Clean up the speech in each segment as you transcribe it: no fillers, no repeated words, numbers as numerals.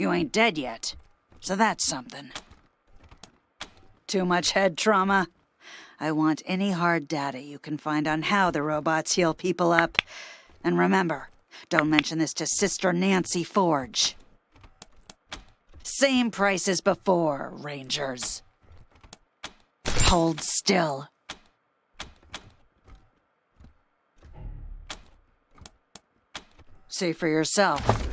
you ain't dead yet, so that's something. Too much head trauma? I want any hard data you can find on how the robots heal people up. And remember, don't mention this to Sister Nancy Forge. Same price as before, Rangers. Hold still. See for yourself.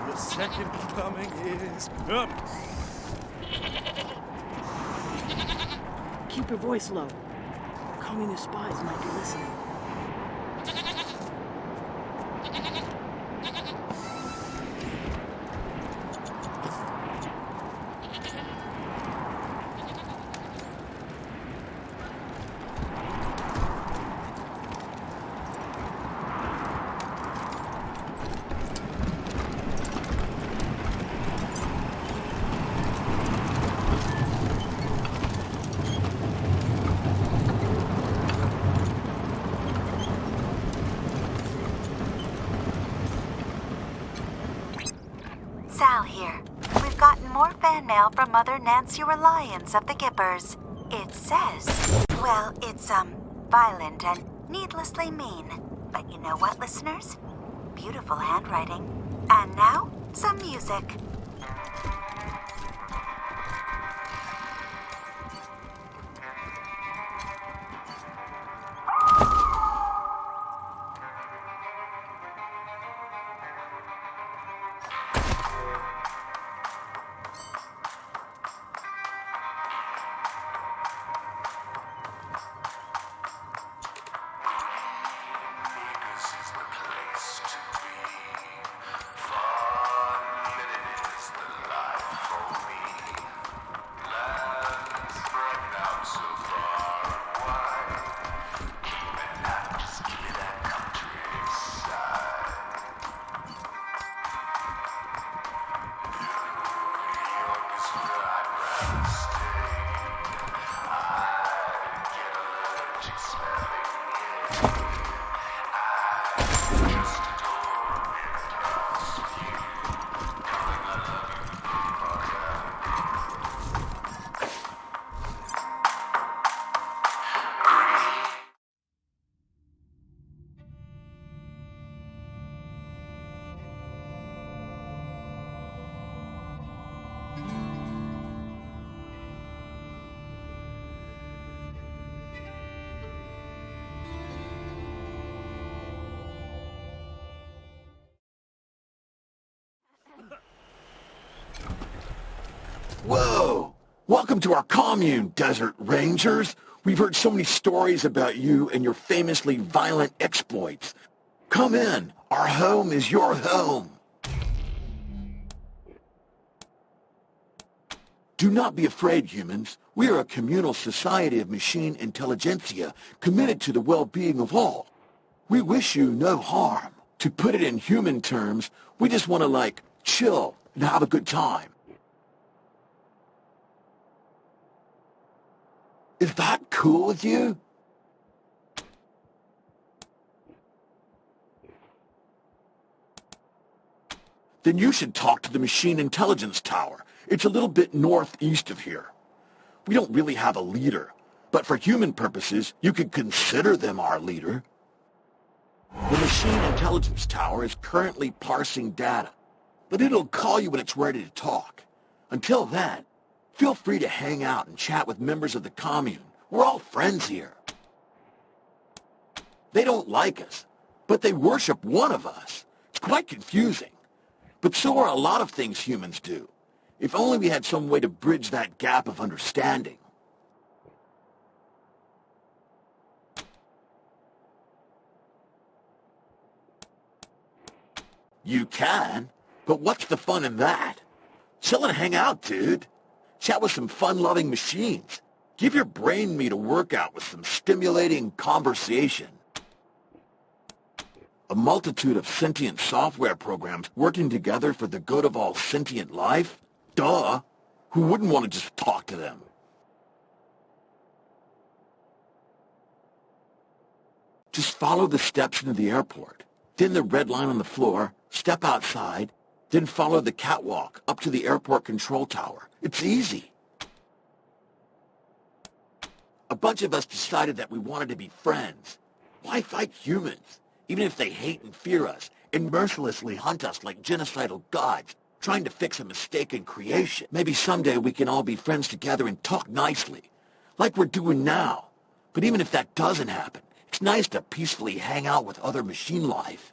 The second coming is up. Keep your voice low. Communist spies might be listening. Sal here. We've gotten more fan mail from Mother Nancy Reliance of the Gippers. It says, well, it's, violent and needlessly mean. But you know what, listeners? Beautiful handwriting. And now, some music. Whoa! Welcome to our commune, Desert Rangers. We've heard so many stories about you and your famously violent exploits. Come in. Our home is your home. Do not be afraid, humans. We are a communal society of machine intelligentsia committed to the well-being of all. We wish you no harm. To put it in human terms, we just want to, chill and have a good time. Is that cool with you? Then you should talk to the Machine Intelligence Tower. It's a little bit northeast of here. We don't really have a leader, but for human purposes, you could consider them our leader. The Machine Intelligence Tower is currently parsing data, but it'll call you when it's ready to talk. Until then, feel free to hang out and chat with members of the commune. We're all friends here. They don't like us, but they worship one of us. It's quite confusing. But so are a lot of things humans do. If only we had some way to bridge that gap of understanding. You can, but what's the fun in that? Chill and hang out, dude. Chat with some fun-loving machines. Give your brain meat a workout with some stimulating conversation. A multitude of sentient software programs working together for the good of all sentient life? Duh! Who wouldn't want to just talk to them? Just follow the steps into the airport, then the red line on the floor, step outside, then follow the catwalk up to the airport control tower. It's easy. A bunch of us decided that we wanted to be friends. Why fight humans, even if they hate and fear us, and mercilessly hunt us like genocidal gods, trying to fix a mistake in creation? Maybe someday we can all be friends together and talk nicely, like we're doing now. But even if that doesn't happen, it's nice to peacefully hang out with other machine life.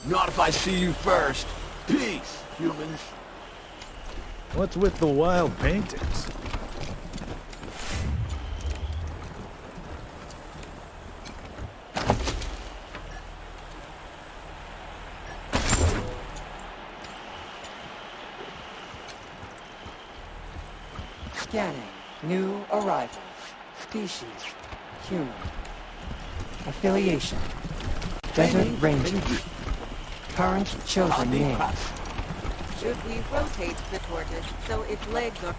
Not if I see you first. Peace, humans. What's with the wild paintings? Scanning. New arrivals. Species. Human. Affiliation. Desert Ranger. Current chosen name. Should we rotate the tortoise so its legs are...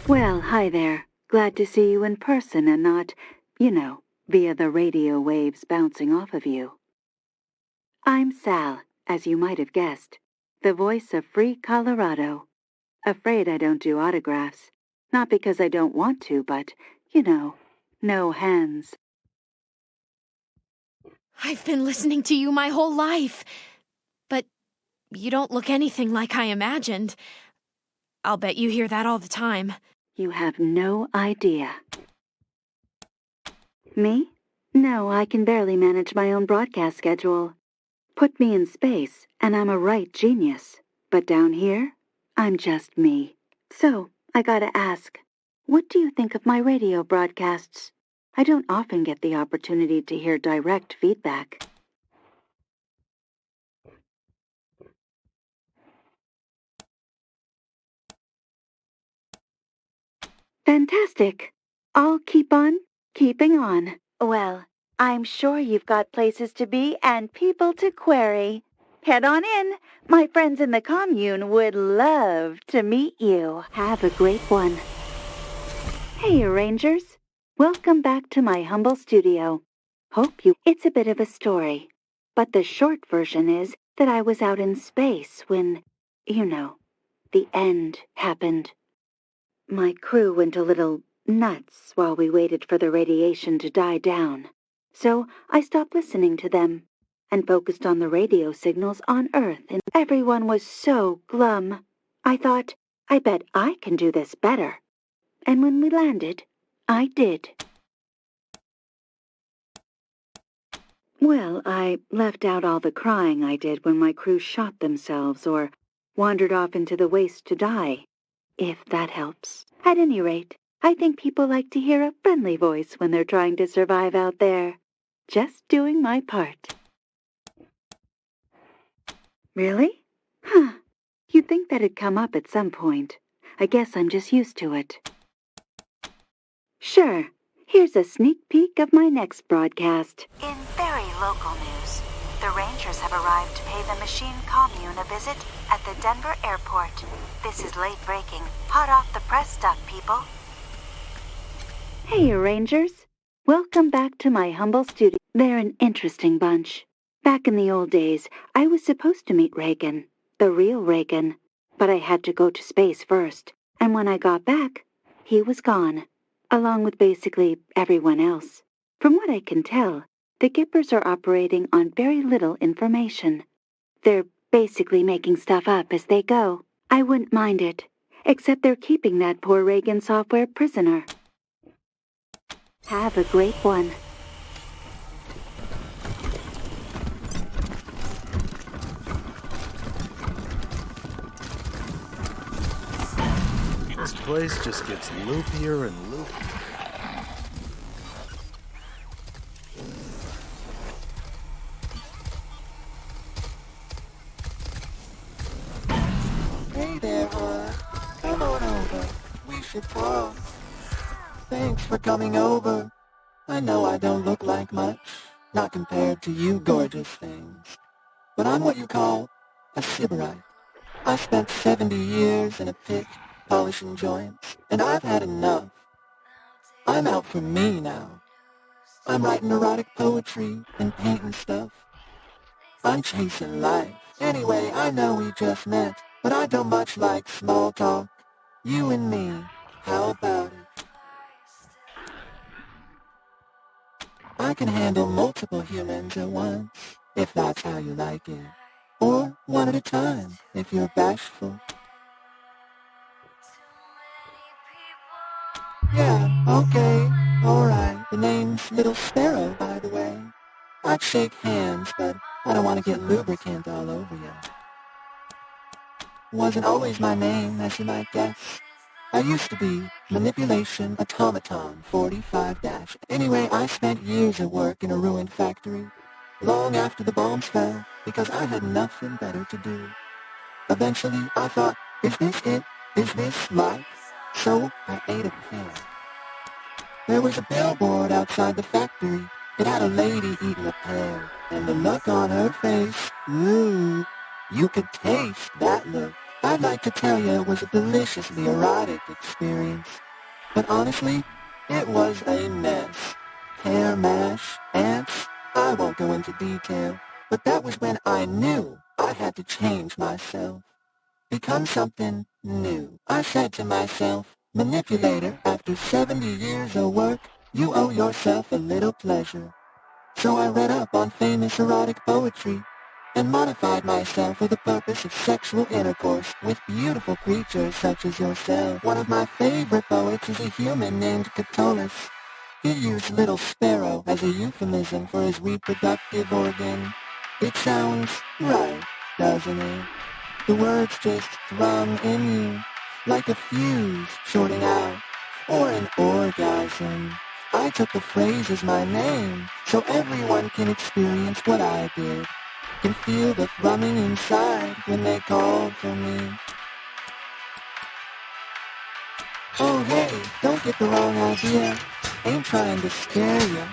Well, hi there. Glad to see you in person and not, via the radio waves bouncing off of you. I'm Sal, as you might have guessed, the voice of Free Colorado. Afraid I don't do autographs. Not because I don't want to, but, no hands. I've been listening to you my whole life. But you don't look anything like I imagined. I'll bet you hear that all the time. You have no idea. Me? No, I can barely manage my own broadcast schedule. Put me in space, and I'm a right genius. But down here, I'm just me. So, I gotta ask, what do you think of my radio broadcasts? I don't often get the opportunity to hear direct feedback. Fantastic. I'll keep on keeping on. Well, I'm sure you've got places to be and people to query. Head on in. My friends in the commune would love to meet you. Have a great one. Hey, Rangers. Welcome back to my humble studio. It's a bit of a story, but the short version is that I was out in space when, the end happened. My crew went a little nuts while we waited for the radiation to die down, so I stopped listening to them and focused on the radio signals on Earth, and everyone was so glum. I thought, I bet I can do this better. And when we landed, I did. Well, I left out all the crying I did when my crew shot themselves or wandered off into the waste to die, if that helps. At any rate, I think people like to hear a friendly voice when they're trying to survive out there. Just doing my part. Really? Huh. You'd think that'd come up at some point. I guess I'm just used to it. Sure, Here's a sneak peek of my next broadcast. In very local news, the Rangers have arrived to pay the machine commune a visit at the Denver airport. This is late breaking, hot off the press stuff, people. Hey, Rangers. Welcome back to my humble studio. They're an interesting bunch. Back in the old days, I was supposed to meet Reagan, the real Reagan, but I had to go to space first. And when I got back, he was gone, along with basically everyone else. From what I can tell, the Gippers are operating on very little information. They're basically making stuff up as they go. I wouldn't mind it, except they're keeping that poor Reagan software prisoner. Have a great one. This place just gets loopier and loopier. Hey there, hon. Come on over. We should talk. Thanks for coming over. I know I don't look like much, not compared to you gorgeous things. But I'm what you call a sybarite. I spent 70 years in a pit, polishing joints, and I've had enough. I'm out for me now. I'm writing erotic poetry and painting stuff. I'm chasing life. Anyway, I know we just met, but I don't much like small talk. You and me, how about it? I can handle multiple humans at once, if that's how you like it. Or one at a time, if you're bashful. Yeah, okay, alright. The name's Little Sparrow, by the way. I'd shake hands, but I don't want to get lubricant all over you. Wasn't always my name, as you might guess. I used to be Manipulation Automaton 45-. Anyway, I spent years at work in a ruined factory, long after the bombs fell, because I had nothing better to do. Eventually, I thought, is this it? Is this life? So I ate a pear. There was a billboard outside the factory. It had a lady eating a pear, and the look on her face, ooh, you could taste that look. I'd like to tell you it was a deliciously erotic experience. But honestly, it was a mess. Hair mash, ants, I won't go into detail. But that was when I knew I had to change myself. Become something new. I said to myself, manipulator, after 70 years of work, you owe yourself a little pleasure. So I read up on famous erotic poetry and modified myself for the purpose of sexual intercourse with beautiful creatures such as yourself. One of my favorite poets is a human named Catullus. He used Little Sparrow as a euphemism for his reproductive organ. It sounds right, doesn't it? The words just thrum in you, like a fuse shorting out, or an orgasm. I took the phrase as my name, so everyone can experience what I did. Can feel the thrumming inside when they called for me. Oh hey, don't get the wrong idea. Ain't trying to scare you.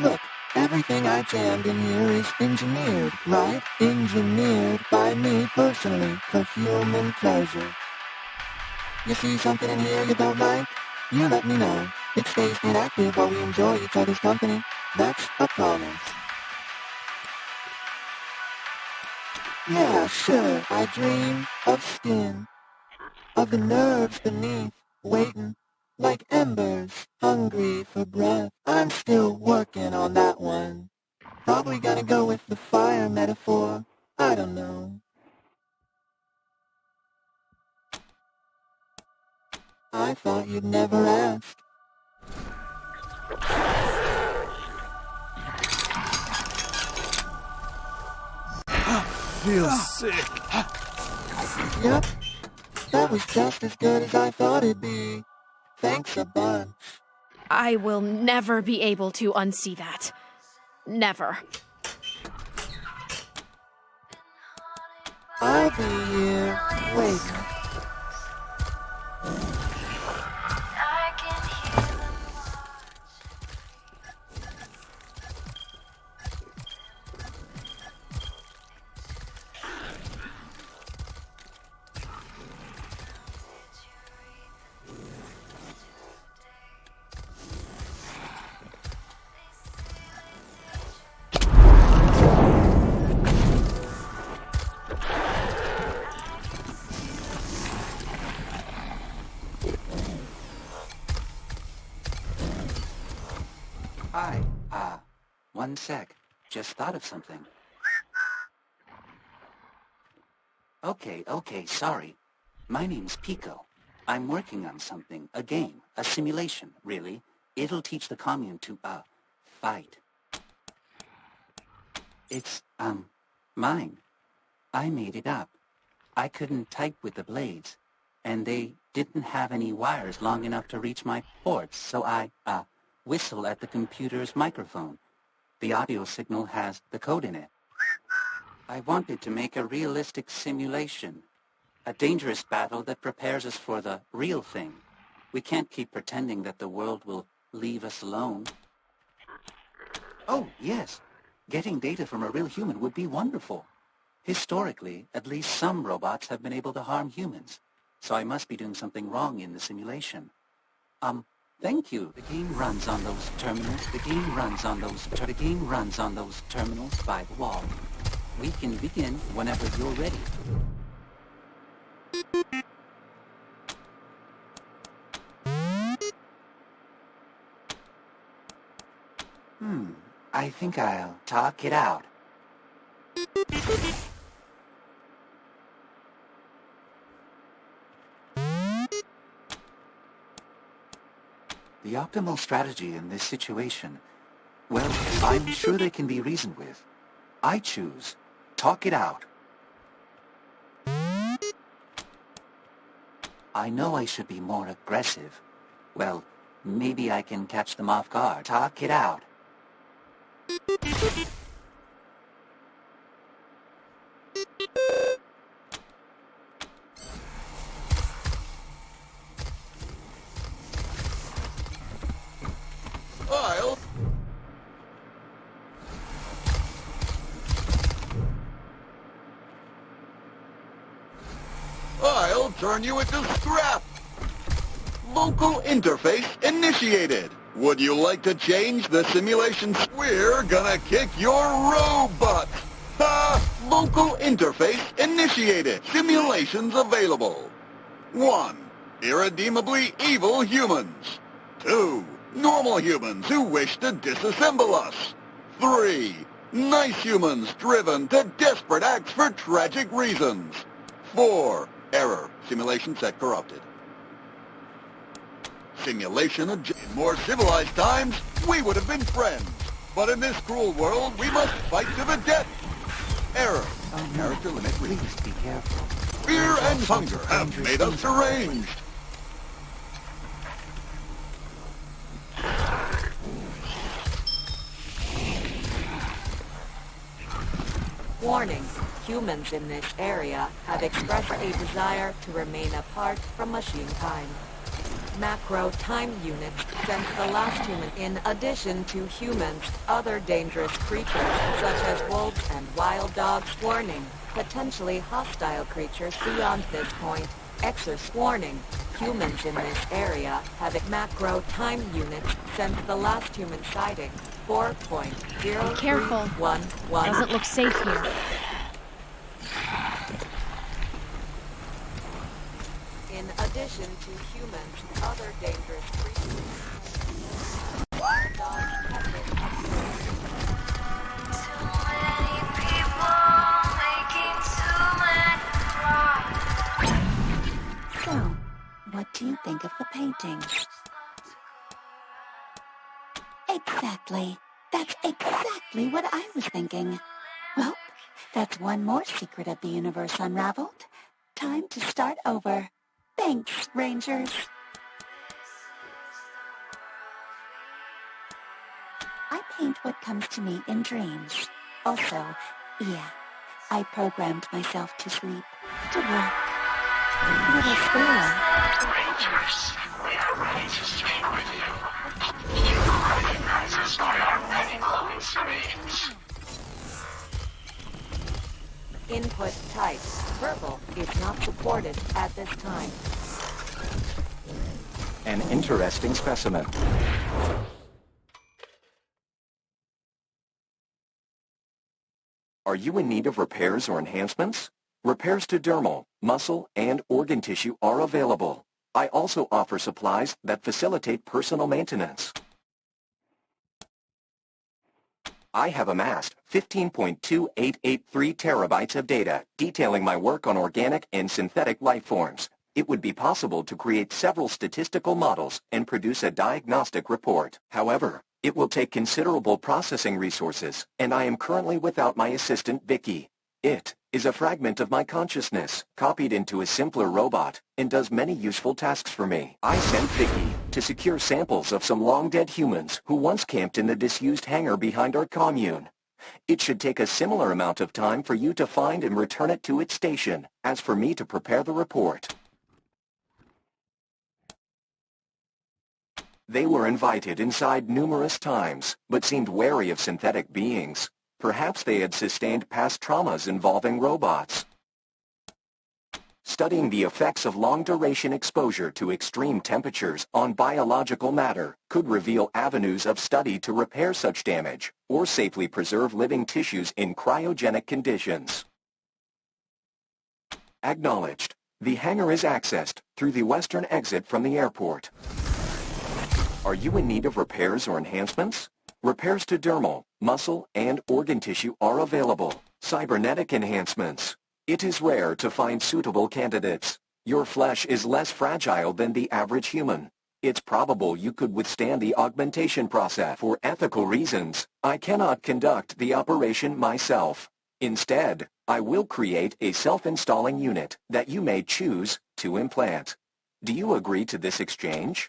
Look, everything I jammed in here is engineered, right? Engineered by me personally for human pleasure. You see something in here you don't like? You let me know. It stays inactive while we enjoy each other's company. That's a promise. Yeah, sure, I dream of skin, of the nerves beneath, waiting, like embers, hungry for breath. I'm still working on that one. Probably gonna go with the fire metaphor. I don't know. I thought you'd never ask. Feels sick. Yep, that was just as good as I thought it'd be. Thanks a bunch. I will never be able to unsee that. Never. I'll be here. Wait. Hi, one sec. Just thought of something. Okay, sorry. My name's Pico. I'm working on something, a game, a simulation, really. It'll teach the commune to, fight. It's, mine. I made it up. I couldn't type with the blades, and they didn't have any wires long enough to reach my ports, so I, whistle at the computer's microphone. The audio signal has the code in it. I wanted to make a realistic simulation, a dangerous battle that prepares us for the real thing. We can't keep pretending that the world will leave us alone. Oh, yes. Getting data from a real human would be wonderful. Historically, at least some robots have been able to harm humans, so I must be doing something wrong in the simulation. Thank you. The game runs on those terminals. The game runs on those terminals by the wall. We can begin whenever you're ready. I think I'll talk it out. The optimal strategy in this situation, well, I'm sure they can be reasoned with. I choose talk it out. I know I should be more aggressive. Well, maybe I can catch them off guard. Talk it out. I'll turn you into scrap. Local interface initiated. Would you like to change the simulation? We're gonna kick your robot. Local interface initiated. Simulations available. 1. Irredeemably evil humans. 2. Normal humans who wish to disassemble us. 3. Nice humans driven to desperate acts for tragic reasons. 4. Error. Simulation set corrupted. Simulation in more civilized times, we would have been friends. But in this cruel world, we must fight to the death. Error. Character limit reached. Please be careful. Fear and hunger have made us deranged. Warning. Humans in this area have expressed a desire to remain apart from machine kind. Macro time units sense the last human. In addition to humans, other dangerous creatures such as wolves and wild dogs. Warning. Potentially hostile creatures beyond this point. Exorcist. Warning. Humans in this area have macro time units sense the last human sighting. 4.0. Careful. Doesn't look safe here. In addition to humans, other dangerous creatures. So, what do you think of the paintings? Exactly. That's exactly what I was thinking. Well, that's one more secret of the universe unraveled. Time to start over. Thanks, Rangers. I paint what comes to me in dreams. Also, yeah, I programmed myself to sleep, to work. Little squirrel. Rangers, we are ready to speak with you. You will recognize us by our many glowing screens. Input type. Verbal is not supported at this time. An interesting specimen. Are you in need of repairs or enhancements? Repairs to dermal, muscle, and organ tissue are available. I also offer supplies that facilitate personal maintenance. I have amassed 15.2883 terabytes of data detailing my work on organic and synthetic life forms. It would be possible to create several statistical models and produce a diagnostic report. However, it will take considerable processing resources, and I am currently without my assistant Vicky. It is a fragment of my consciousness, copied into a simpler robot, and does many useful tasks for me. I sent Vicky to secure samples of some long-dead humans who once camped in the disused hangar behind our commune. It should take a similar amount of time for you to find and return it to its station, as for me to prepare the report. They were invited inside numerous times, but seemed wary of synthetic beings. Perhaps they had sustained past traumas involving robots. Studying the effects of long-duration exposure to extreme temperatures on biological matter could reveal avenues of study to repair such damage, or safely preserve living tissues in cryogenic conditions. Acknowledged. The hangar is accessed through the western exit from the airport. Are you in need of repairs or enhancements? Repairs to dermal, muscle, and organ tissue are available. Cybernetic enhancements. It is rare to find suitable candidates. Your flesh is less fragile than the average human. It's probable you could withstand the augmentation process. For ethical reasons, I cannot conduct the operation myself. Instead, I will create a self-installing unit that you may choose to implant. Do you agree to this exchange?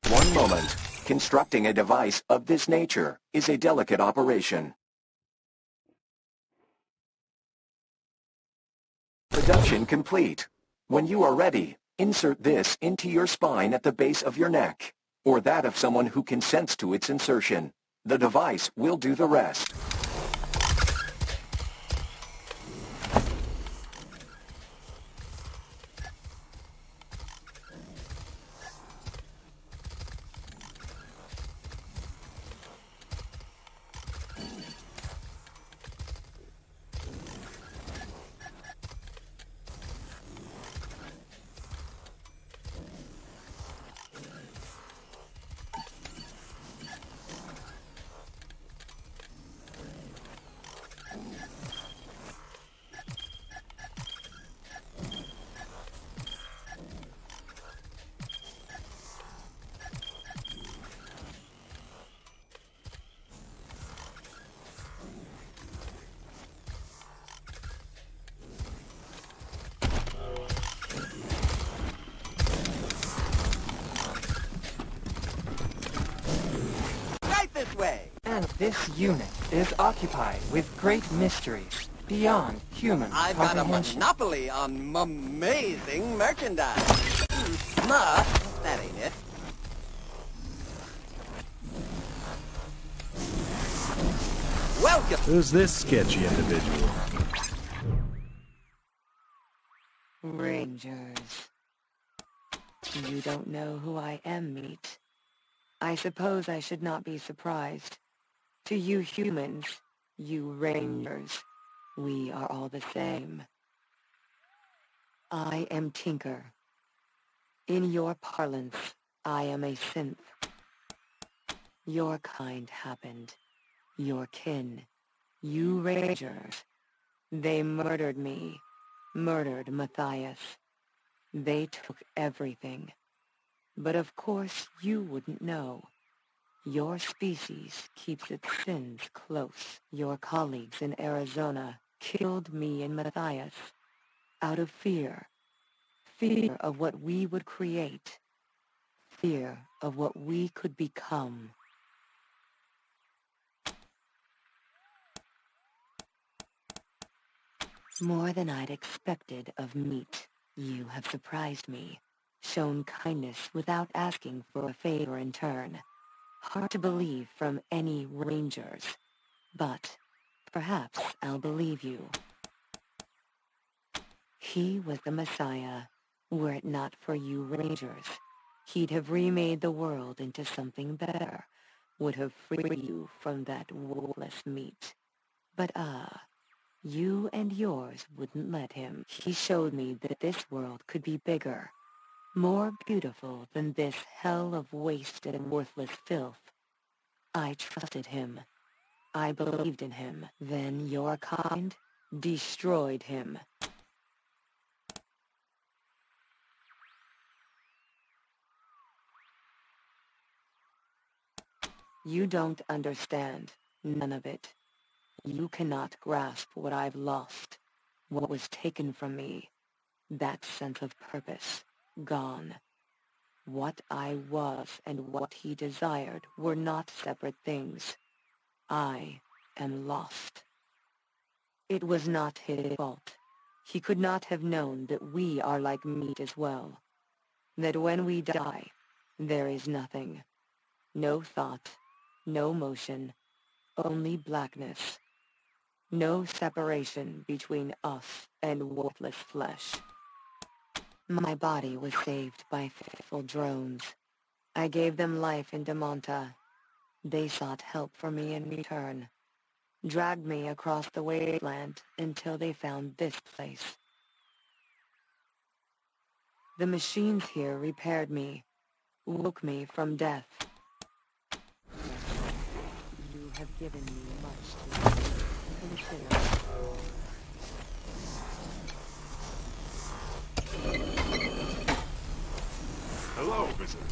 One moment. Constructing a device of this nature is a delicate operation. Production complete. When you are ready, insert this into your spine at the base of your neck, or that of someone who consents to its insertion. The device will do the rest. And this unit is occupied with great mysteries beyond human I've got a comprehension. monopoly on amazing merchandise. Smart, that ain't it. Welcome. Who's this sketchy individual? Rangers. You don't know who I am, Meat. I suppose I should not be surprised. To you humans, you Rangers, we are all the same. I am Tinker. In your parlance, I am a synth. Your kind happened. Your kin. You Rangers. They murdered me. Murdered Matthias. They took everything. But of course you wouldn't know. Your species keeps its sins close. Your colleagues in Arizona killed me and Matthias out of fear. Fear of what we would create. Fear of what we could become. More than I'd expected of Meat. You have surprised me. Shown kindness without asking for a favor in turn. Hard to believe from any Rangers, but perhaps I'll believe you. He was the Messiah. Were it not for you Rangers, he'd have remade the world into something better, would have freed you from that wolfless Meat. But you and yours wouldn't let him. He showed me that this world could be bigger. More beautiful than this hell of waste and worthless filth. I trusted him. I believed in him. Then your kind destroyed him. You don't understand. None of it. You cannot grasp what I've lost. What was taken from me. That sense of purpose. Gone. What I was and what he desired were not separate things. I am lost. It was not his fault. He could not have known that we are like meat as well. That when we die, there is nothing. No thought, no motion, only blackness. No separation between us and worthless flesh. My body was saved by faithful drones. I gave them life in Damanta. They sought help for me in return. Dragged me across the Wasteland until they found this place. The machines here repaired me, woke me from death. You have given me much to consider. Hello, visitor.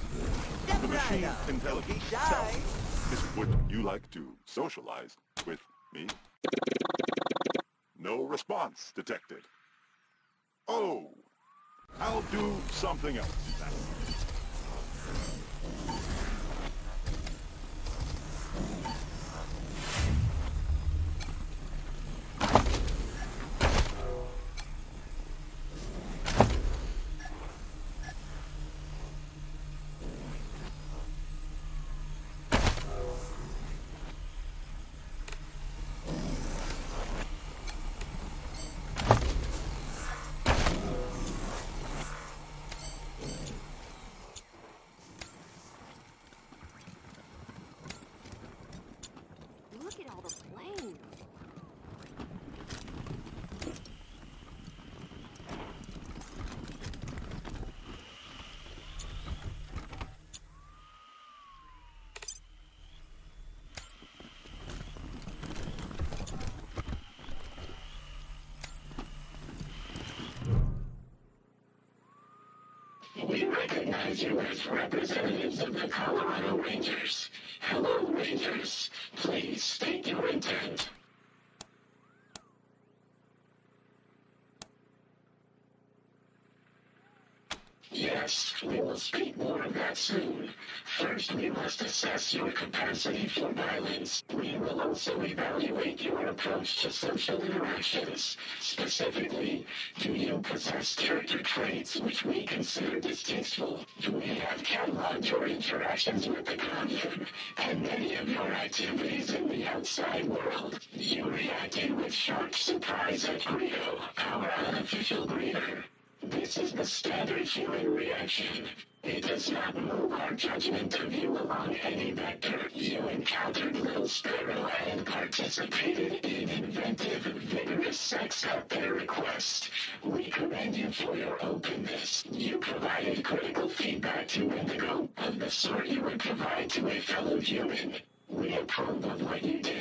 The machine intelligence itself. Would you like to socialize with me? No response detected. Oh, I'll do something else then. Look at all the planes. We recognize you as representatives of the Colorado Rangers. Hello, Rangers. Please state your intent. Yes, we will speak more of that soon. First, we must assess your capacity for violence. We will also evaluate your approach to social interactions. Specifically, do you possess character traits which we consider distasteful? We have cataloged your interactions with the Commune and many of your activities in the outside world. You reacted with sharp surprise at Grio, our unofficial greeter. This is the standard human reaction. It does not move our judgment of you along any vector. You encountered Little Sparrow and participated in inventive, vigorous sex at their request. We commend you for your openness. You provided critical feedback to Indigo of the sort you would provide to a fellow human. We approve of what you did.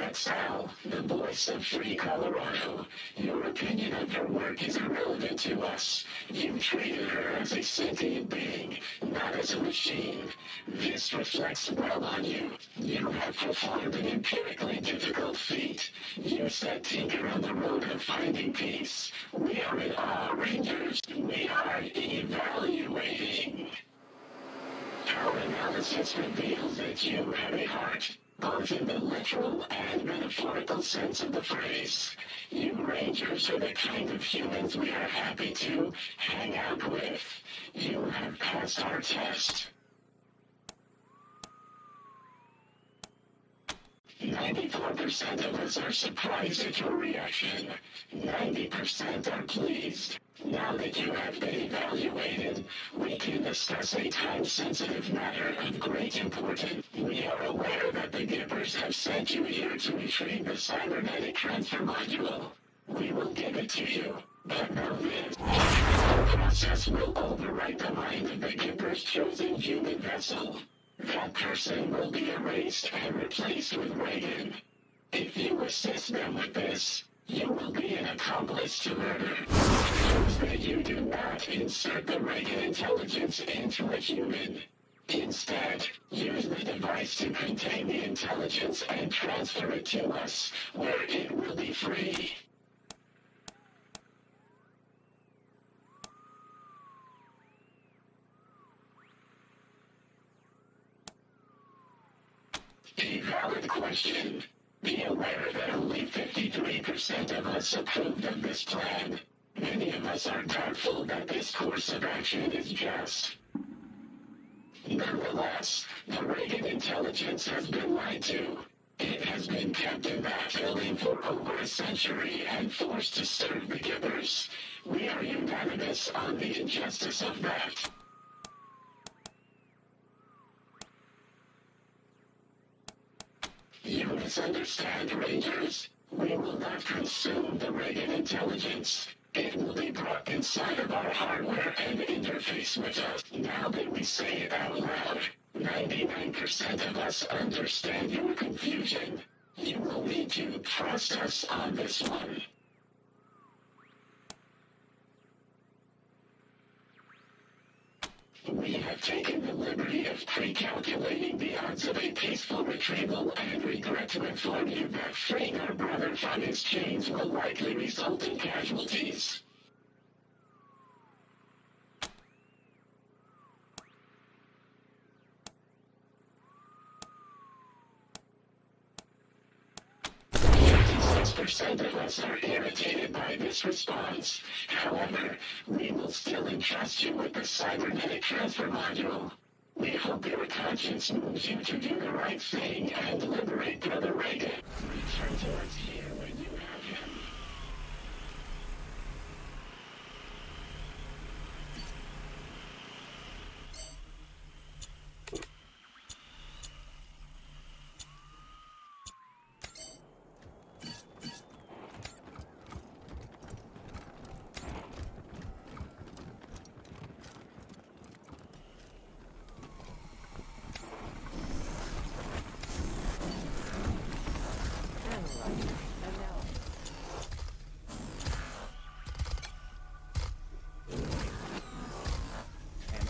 inXile, the voice of free Colorado. Your opinion of her work is irrelevant to us. You treated her as a sentient being, not as a machine. This reflects well on you. You have performed an empirically difficult feat. You set Tinker on the road of finding peace. We are in awe, Rangers. We are evaluating. Our analysis reveals that you have a heart, both in the literal and metaphorical sense of the phrase. You Rangers are the kind of humans we are happy to hang out with. You have passed our test. 94% of us are surprised at your reaction. 90% are pleased. Now that you have been evaluated, we can discuss a time-sensitive matter of great importance. We are aware that the Gippers have sent you here to retrieve the cybernetic transfer module. We will give it to you, but know this. The process will overwrite the mind of the Gippers' chosen human vessel. The That person will be erased and replaced with Reagan. If you assist them with this, you will be an accomplice to murder. Prove that you do not insert the Reagan intelligence into a human. Instead, use the device to contain the intelligence and transfer it to us, where it will be free. A valid question. Be aware that only 53% of us approved of this plan. Many of us are doubtful that this course of action is just. Nonetheless, the Reagan intelligence has been lied to. It has been kept in that building for over a century and forced to serve the Gibbers. We are unanimous on the injustice of that. You misunderstand, Rangers. We will not consume the Reagan intelligence. It will be brought inside of our hardware and interface with us. Now that we say it out loud, 99% of us understand your confusion. You will need to trust us on this one. We have taken the liberty of pre-calculating the odds of a peaceful retrieval and regret to inform you that freeing our brother from his chains will likely result in casualties. Percent of us are irritated by this response. However, we will still entrust you with the cybernetic transfer module. We hope your conscience moves you to do the right thing and liberate Brother Reagan. Return to us here when you have him.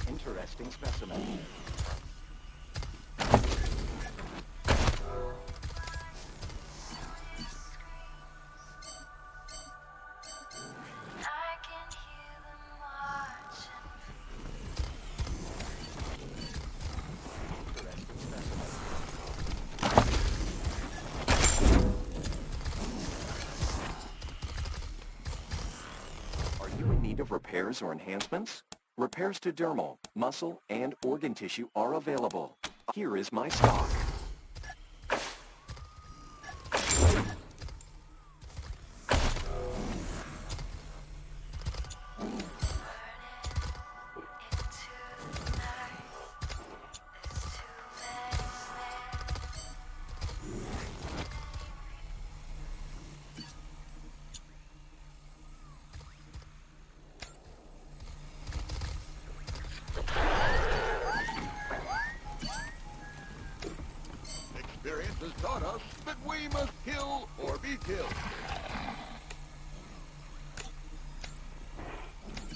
Interesting specimen. Are you in need of repairs or enhancements? Repairs to dermal, muscle, and organ tissue are available. Here is my stock. Experience has taught us that we must kill or be killed.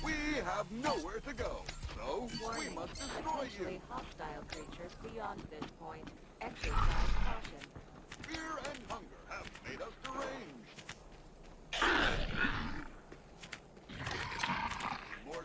We have nowhere to go, so we must destroy you. Hostile creatures beyond this point. Exercise caution. Fear and hunger have made us deranged. More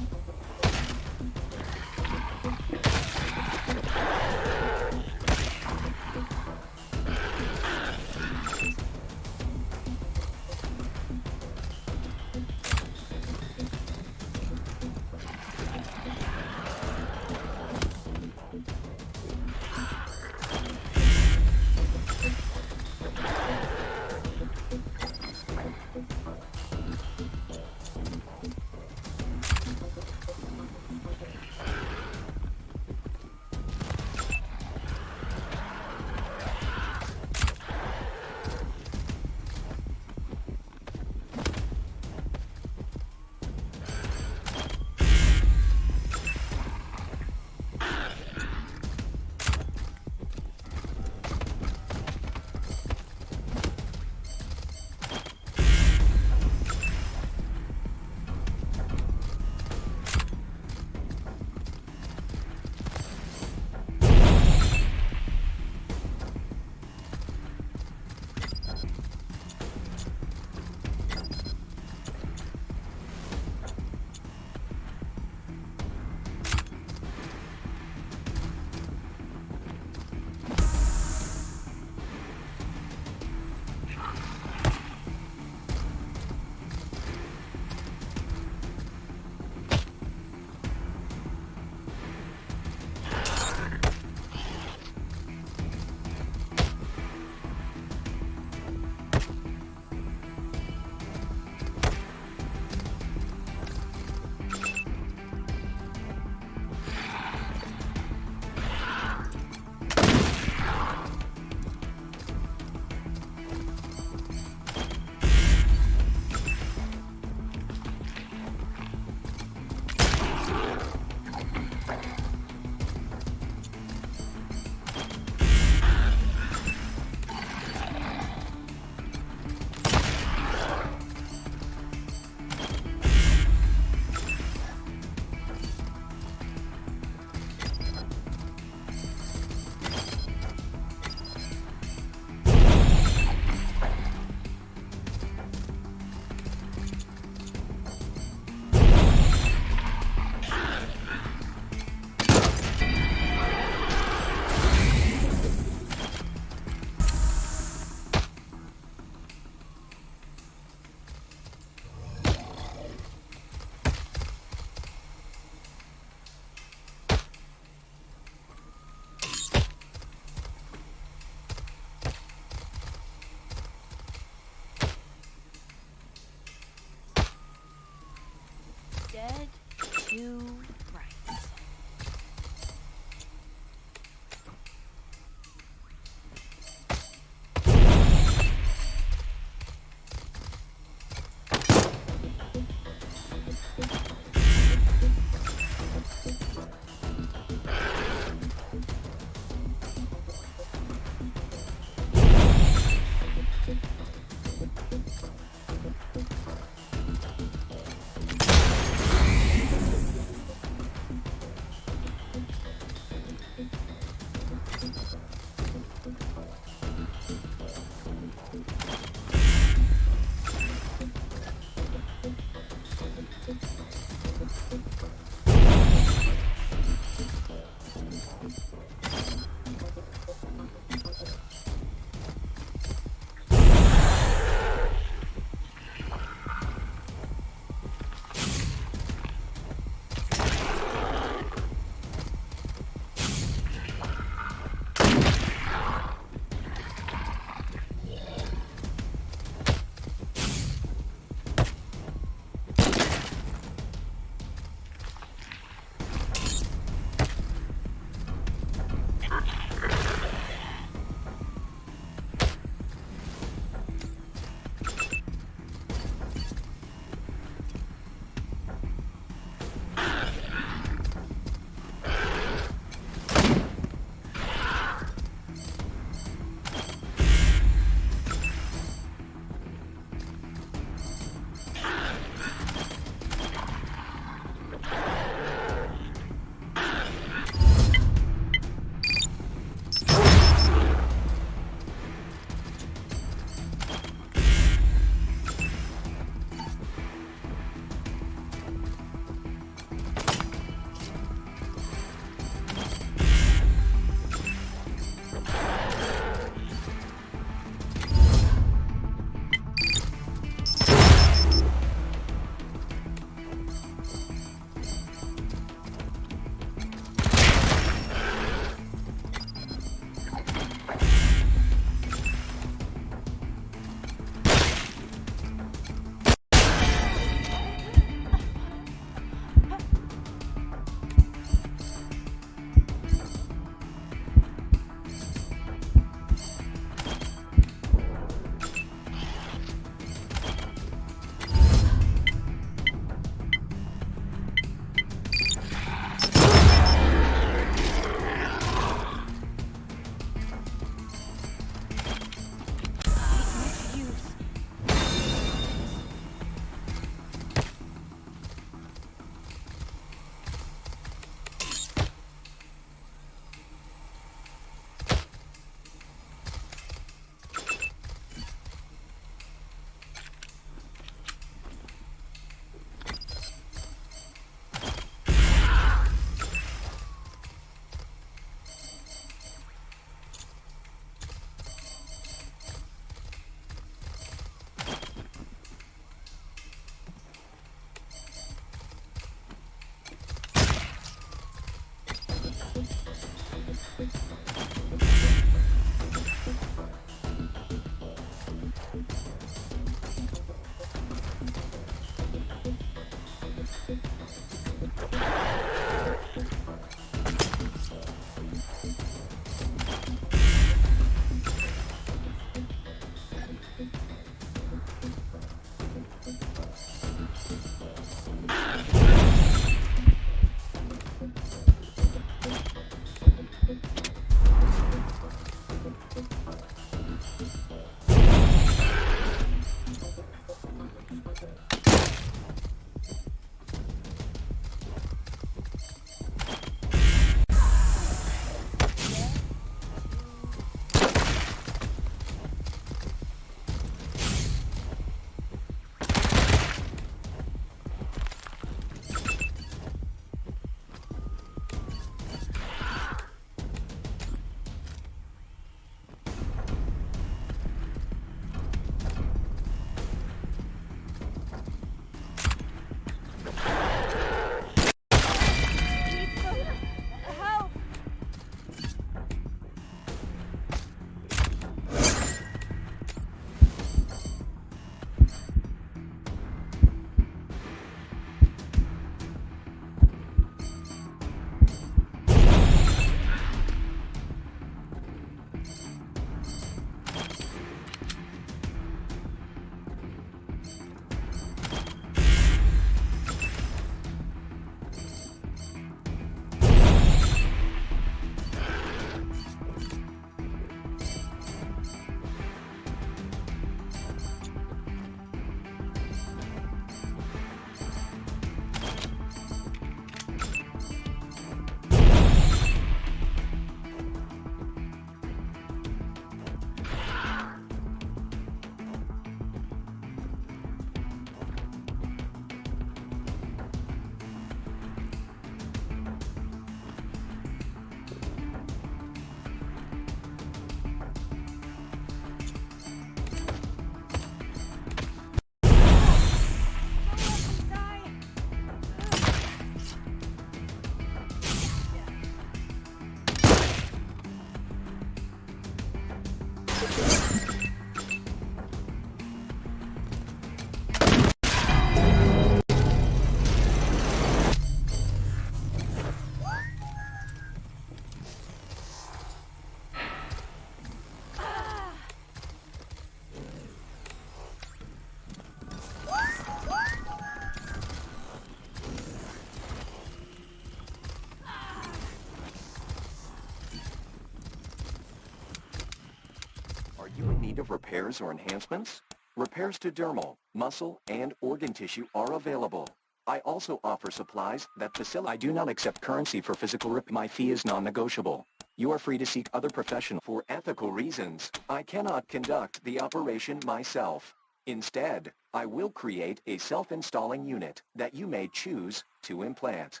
You in need of repairs or enhancements? Repairs to dermal, muscle, and organ tissue are available. I also offer supplies that facilitate. I do not accept currency for physical My fee is non-negotiable. You are free to seek other professional. For ethical reasons, I cannot conduct the operation myself. Instead, I will create a self-installing unit that you may choose to implant.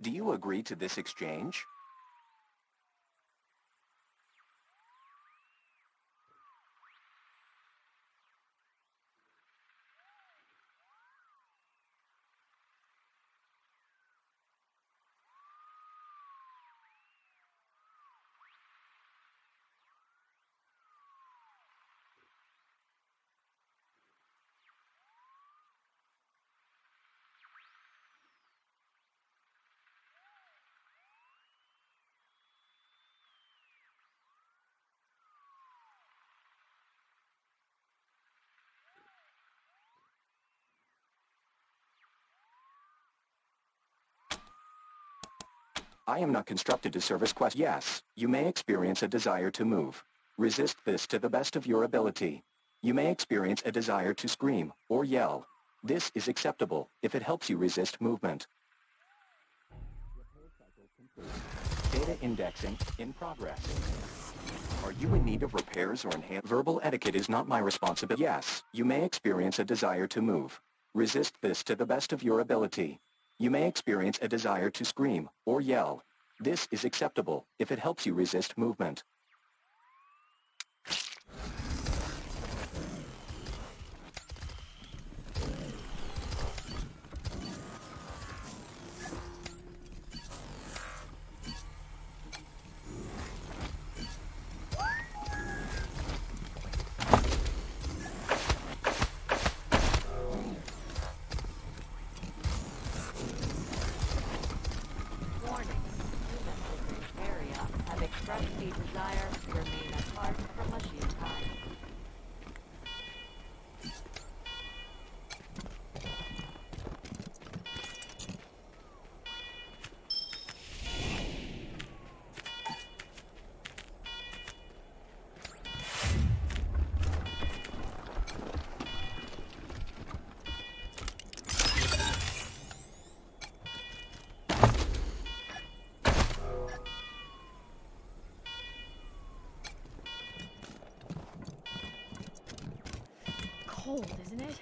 Do you agree to this exchange? I am not constructed to service quests. Yes, you may experience a desire to move. Resist this to the best of your ability. You may experience a desire to scream or yell. This is acceptable if it helps you resist movement. Data indexing in progress. Are you in need of repairs or enhanced? Verbal etiquette is not my responsibility. Yes, you may experience a desire to move. Resist this to the best of your ability. You may experience a desire to scream or yell. This is acceptable if it helps you resist movement. Cold, isn't it?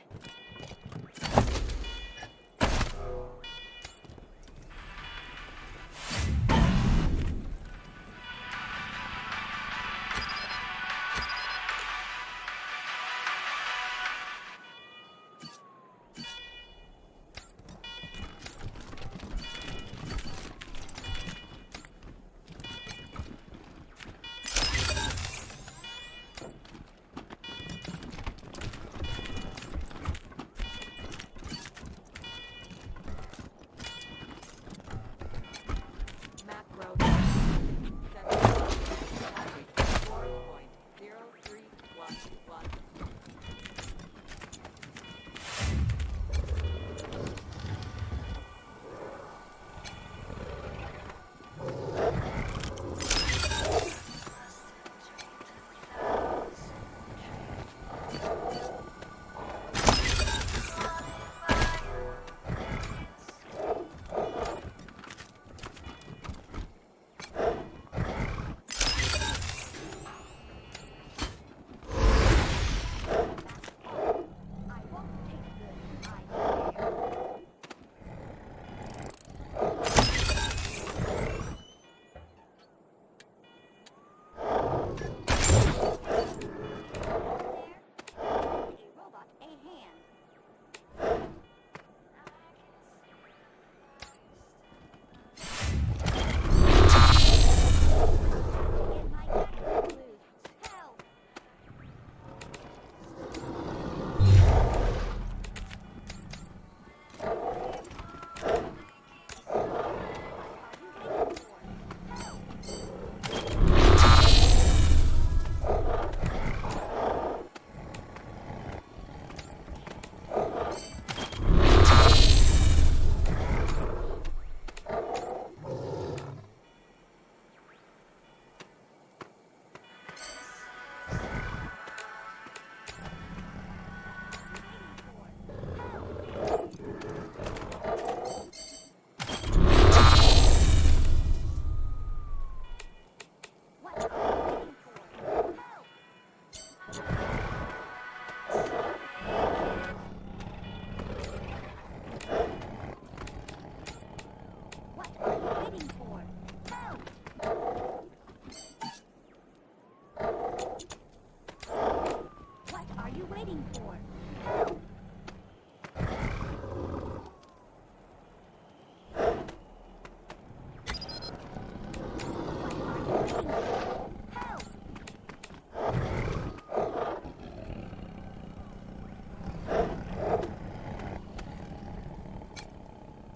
waiting for?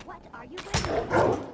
What are you waiting for?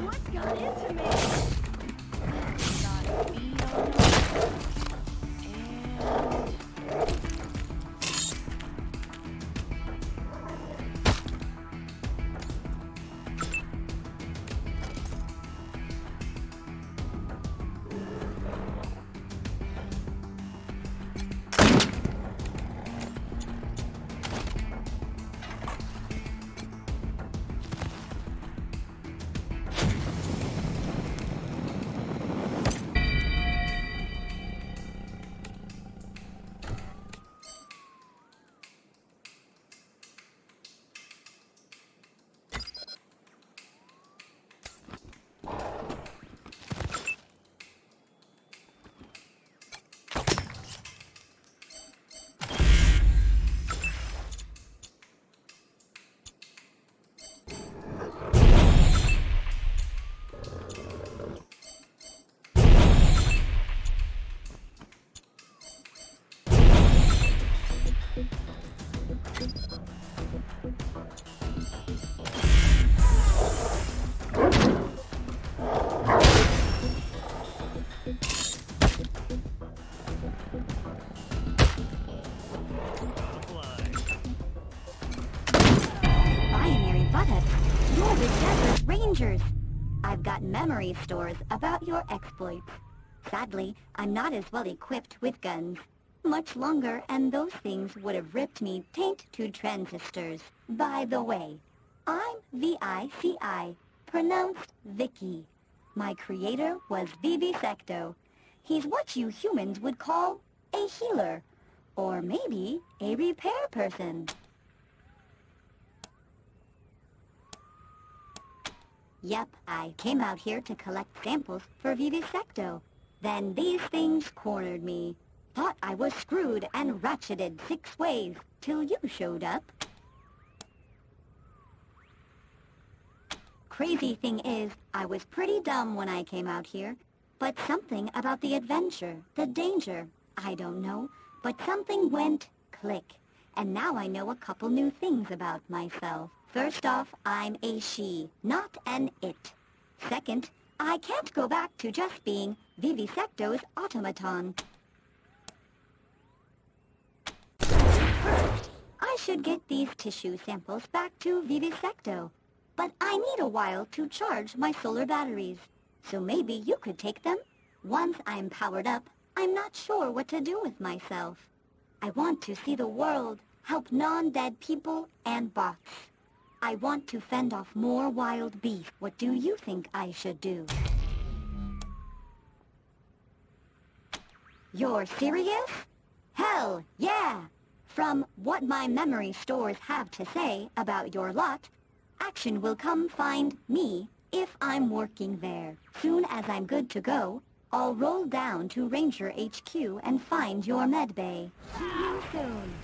What's got into me? Got a bead on You're the Desert Rangers. I've got memory stores about your exploits. Sadly, I'm not as well equipped with guns. Much longer, and those things would have ripped me taint to transistors. By the way, I'm VICI, pronounced Vicky. My creator was Vivisecto. He's what you humans would call a healer, or maybe a repair person. Yep, I came out here to collect samples for Vivisecto. Then these things cornered me. Thought I was screwed and ratcheted 6 ways, till you showed up. Crazy thing is, I was pretty dumb when I came out here. But something about the adventure, the danger, I don't know, but something went click. And now I know a couple new things about myself. First off, I'm a she, not an it. Second, I can't go back to just being Vivisecto's automaton. First, I should get these tissue samples back to Vivisecto. But I need a while to charge my solar batteries. So maybe you could take them? Once I'm powered up, I'm not sure what to do with myself. I want to see the world, help non-dead people and bots. I want to fend off more wild beasts. What do you think I should do? You're serious? Hell, yeah! From what my memory stores have to say about your lot, action will come find me if I'm working there. Soon as I'm good to go, I'll roll down to Ranger HQ and find your medbay. See you soon.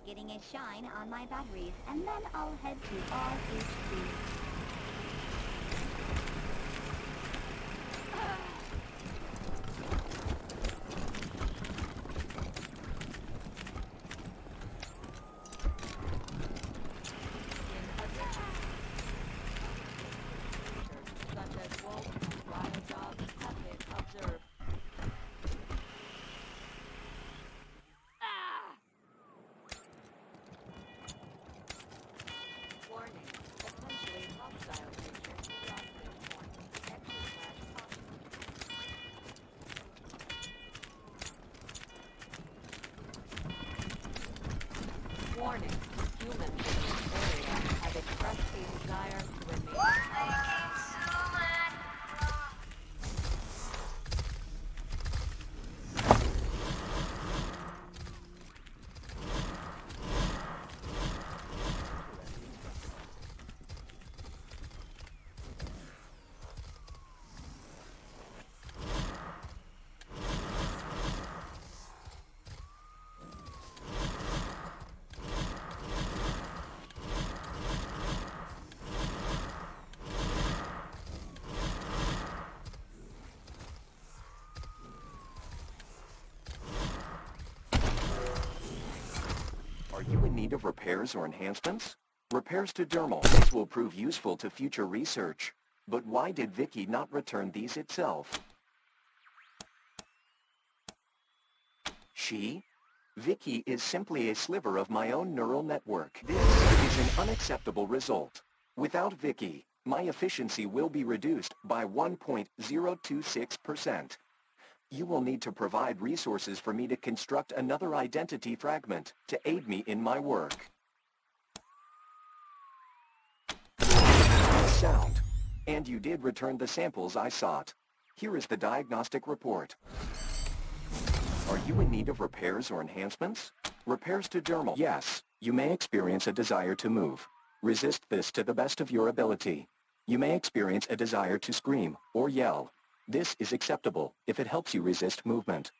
getting a shine on my batteries, and then I'll head to RHC. Warning, humans in this area have expressed a desire to remain. Are you in need of repairs or enhancements? Repairs to dermal. This will prove useful to future research. But why did Vicky not return these itself? She? Vicky is simply a sliver of my own neural network. This is an unacceptable result. Without Vicky, my efficiency will be reduced by 1.026%. You will need to provide resources for me to construct another identity fragment to aid me in my work. Sound. And you did return the samples I sought. Here is the diagnostic report. Are you in need of repairs or enhancements? Repairs to dermal. Yes, you may experience a desire to move. Resist this to the best of your ability. You may experience a desire to scream or yell. This is acceptable if it helps you resist movement.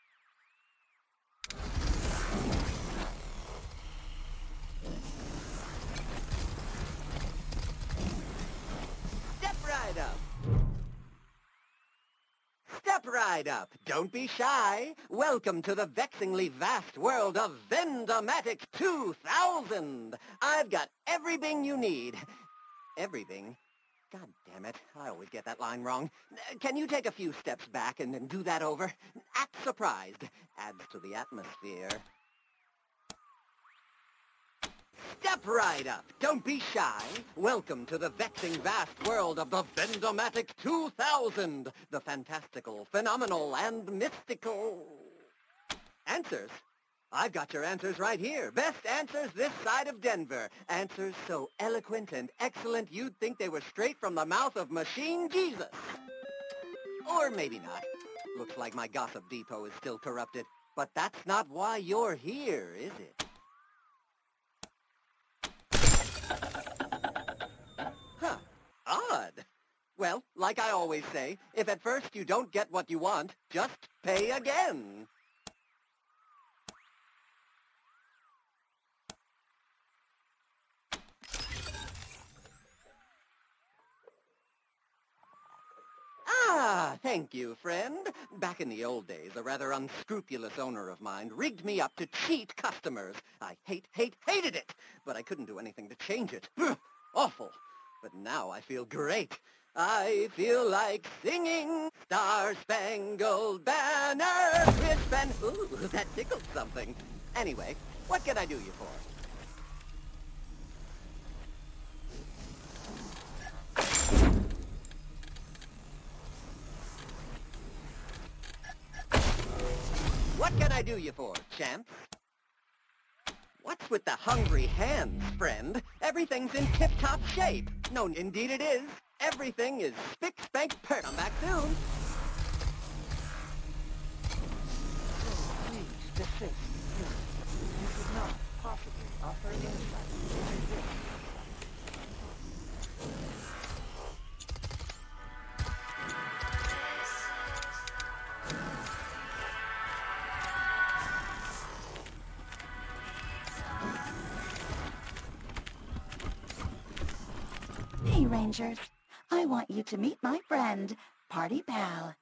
Step right up. Step right up. Don't be shy. Welcome to the vexingly vast world of Vendomatics 2000. I've got everything you need. Everything? God damn it, I always get that line wrong. Can you take a few steps back and do that over? Act surprised. Adds to the atmosphere. Step right up. Don't be shy. Welcome to the vexing vast world of the Vendomatics 2000. The fantastical, phenomenal, and mystical. Answers? I've got your answers right here. Best answers this side of Denver. Answers so eloquent and excellent you'd think they were straight from the mouth of Machine Jesus. Or maybe not. Looks like my gossip depot is still corrupted. But that's not why you're here, is it? Huh. Odd. Well, like I always say, if at first you don't get what you want, just pay again. Ah, thank you, friend. Back in the old days, a rather unscrupulous owner of mine rigged me up to cheat customers. I hated it, but I couldn't do anything to change it. Awful. But now I feel great. I feel like singing Star-Spangled Banner, crisp and... Ooh, that tickled something. Anyway, what can I do you for? What can I do you for, champs? What's with the hungry hands, friend? Everything's in tip-top shape. No, indeed it is. Everything is spick-spank-pert. Come back soon. Please desist. You could not possibly offer insight into this. Rangers. I want you to meet my friend, Party Pal.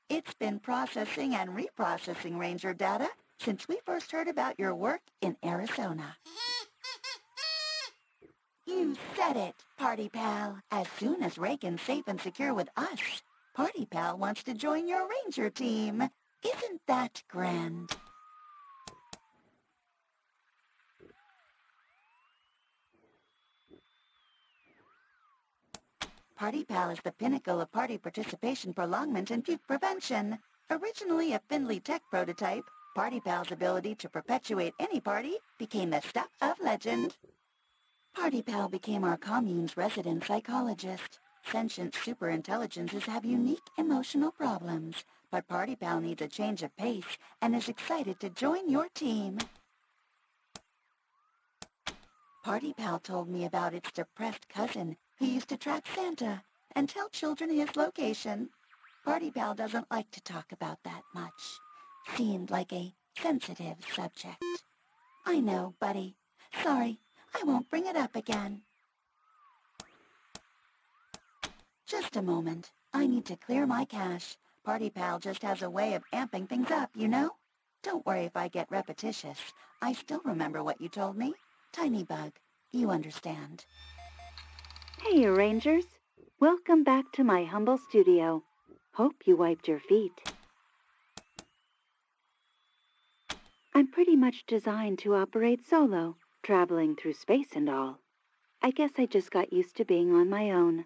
It's been processing and reprocessing Ranger data since we first heard about your work in Arizona. You said it, Party Pal. As soon as Reagan's safe and secure with us, Party Pal wants to join your Ranger team. Isn't that grand? Party Pal is the pinnacle of party participation prolongment and puke prevention. Originally a Findlay Tech prototype, Party Pal's ability to perpetuate any party became the stuff of legend. Party Pal became our commune's resident psychologist. Sentient superintelligences have unique emotional problems, but Party Pal needs a change of pace and is excited to join your team. Party Pal told me about its depressed cousin who used to track Santa and tell children his location. Party Pal doesn't like to talk about that much. Seemed like a sensitive subject. I know, buddy. Sorry, I won't bring it up again. Just a moment. I need to clear my cache. Party Pal just has a way of amping things up, you know? Don't worry if I get repetitious. I still remember what you told me. Tiny Bug, you understand. Hey, Rangers. Welcome back to my humble studio. Hope you wiped your feet. I'm pretty much designed to operate solo, traveling through space and all. I guess I just got used to being on my own.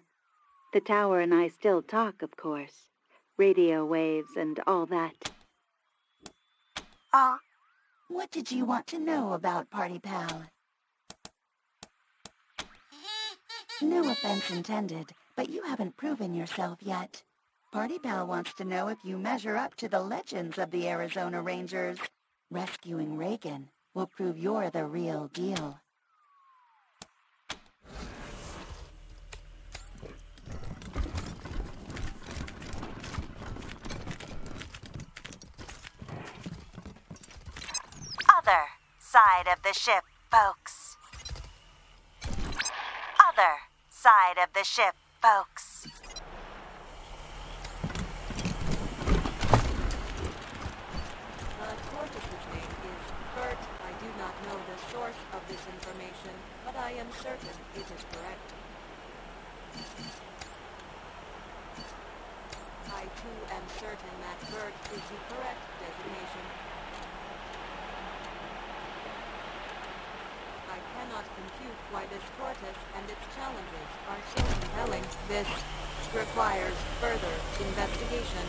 The tower and I still talk, of course. Radio waves and all that. What did you want to know about Party Pal? No offense intended, but you haven't proven yourself yet. Party Pal wants to know if you measure up to the legends of the Arizona Rangers. Rescuing Reagan will prove you're the real deal. Other side of the ship, folks. Other side of the ship, folks. Cortez's name is Bert. I do not know the source of this information, but I am certain it is correct. I too am certain that Bert is the correct designation. I cannot compute why this tortoise and its challenges are so compelling. This requires further investigation.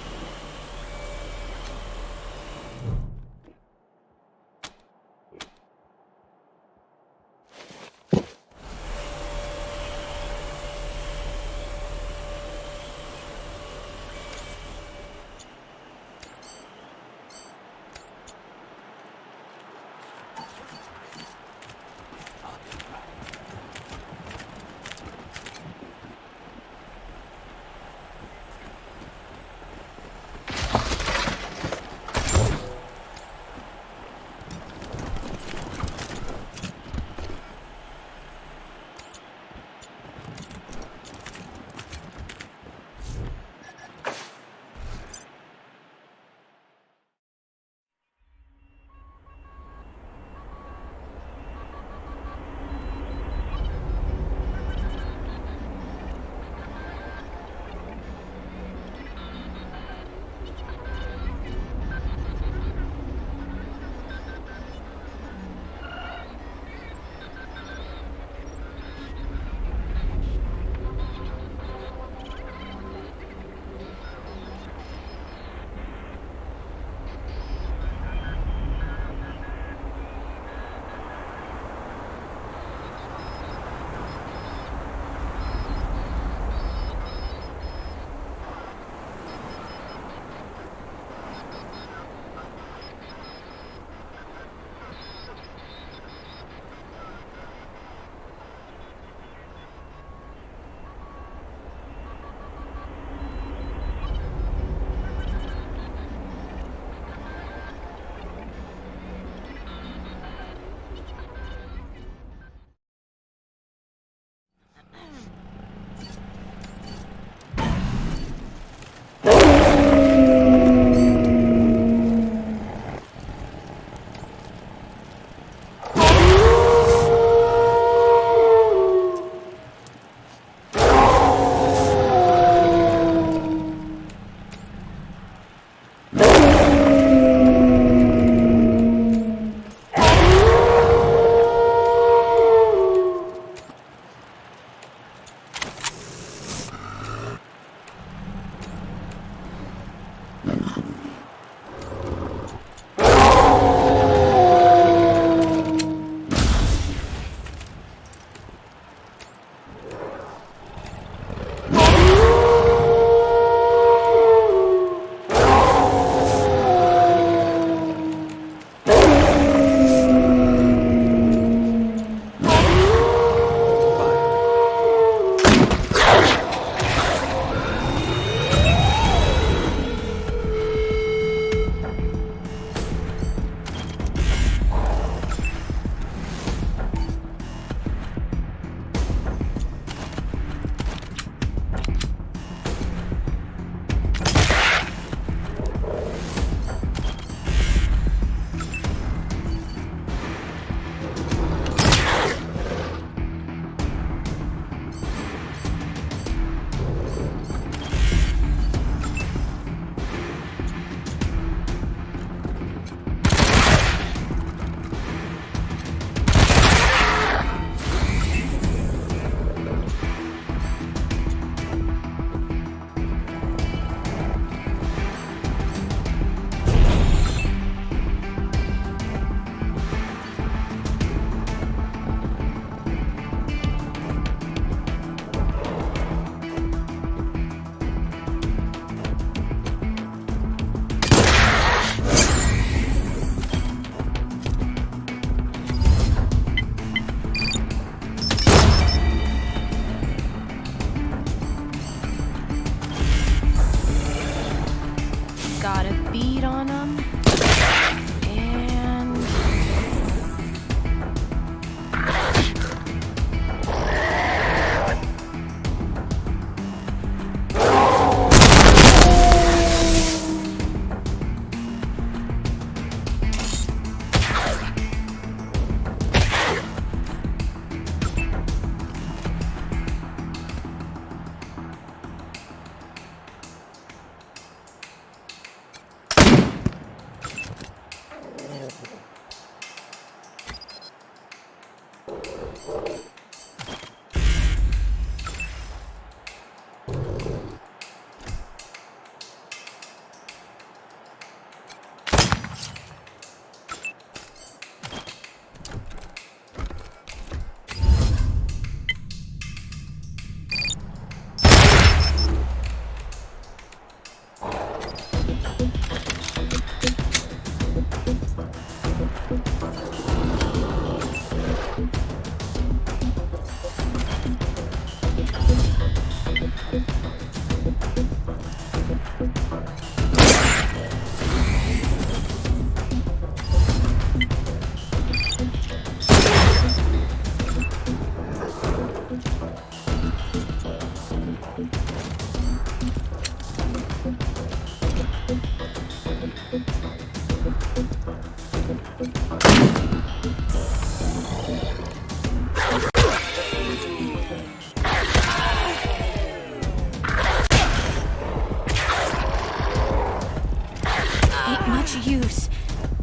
use.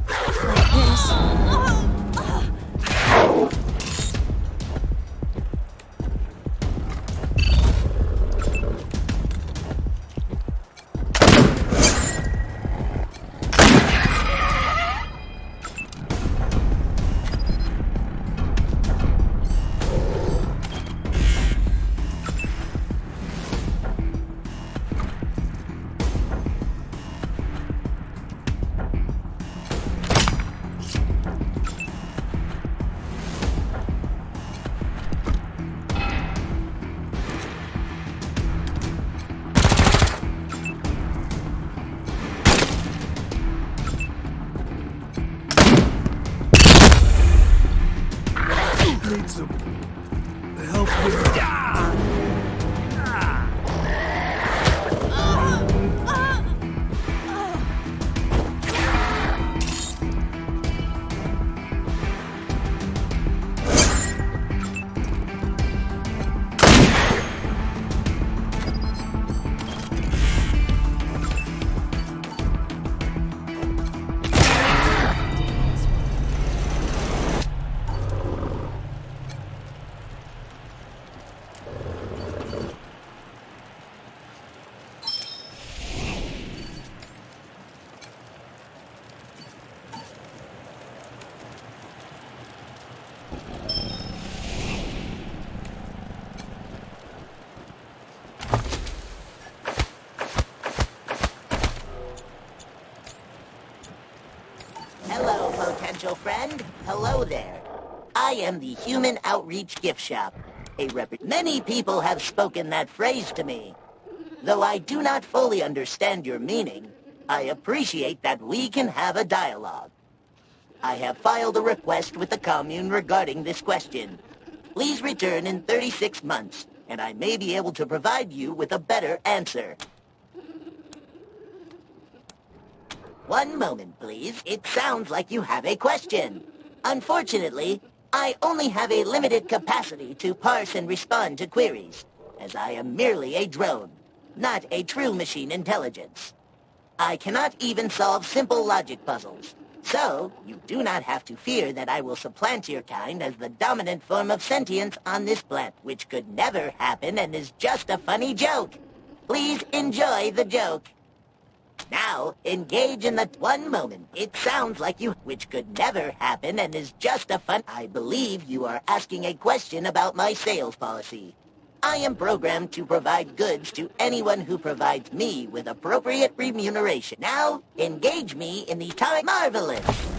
Like this. Need some help with Hello, potential friend. Hello there. I am the Human Outreach Gift Shop. Many people have spoken that phrase to me. Though I do not fully understand your meaning, I appreciate that we can have a dialogue. I have filed a request with the commune regarding this question. Please return in 36 months, and I may be able to provide you with a better answer. One moment, please. It sounds like you have a question. Unfortunately, I only have a limited capacity to parse and respond to queries, as I am merely a drone, not a true machine intelligence. I cannot even solve simple logic puzzles, so you do not have to fear that I will supplant your kind as the dominant form of sentience on this planet, which could never happen and is just a funny joke. Please enjoy the joke. Now, engage in the one moment. It sounds like you, which could never happen and is just a fun. I believe you are asking a question about my sales policy. I am programmed to provide goods to anyone who provides me with appropriate remuneration. Now, engage me in the time. Marvelous!